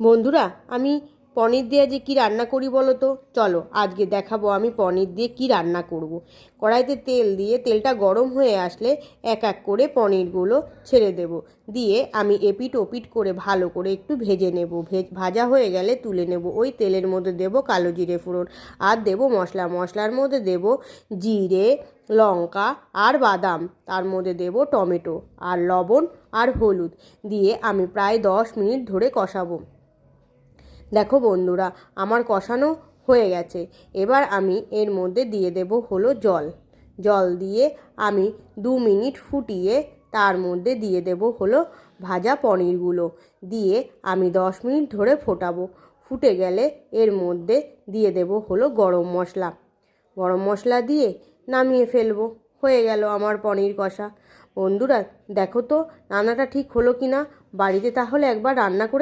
বন্ধুরা, আমি পনির দিয়ে যে কী রান্না করি বলো তো? চলো আজকে দেখাবো আমি পনির দিয়ে কী রান্না করব। কড়াইতে তেল দিয়ে তেলটা গরম হয়ে আসলে এক এক করে পনিরগুলো ছেড়ে দেব। দিয়ে আমি এপিট ওপিট করে ভালো করে একটু ভেজে নেব। ভাজা হয়ে গেলে তুলে নেব। ওই তেলের মধ্যে দেব কালো জিরে ফোড়ন আর দেব মশলার মধ্যে দেব জিরে, লঙ্কা আর বাদাম, তার মধ্যে দেব টমেটো আর লবণ আর হলুদ দিয়ে আমি প্রায় 10 মিনিট ধরে কষাবো। দেখো বন্ধুরা, আমার কষানো হয়ে গেছে। এবার আমি এর মধ্যে দিয়ে দেব হলো জল দিয়ে আমি 2 মিনিট ফুটিয়ে তার মধ্যে দিয়ে দেব হলো ভাজা পনিরগুলো দিয়ে আমি 10 মিনিট ধরে ফোটাবো। ফুটে গেলে এর মধ্যে দিয়ে দেব হলো গরম মশলা দিয়ে নামিয়ে ফেলবো। হয়ে গেল আমার পনির কষা। বন্ধুরা দেখো তো রান্নাটা ঠিক হলো কি না, বাড়িতে তাহলে একবার রান্না করে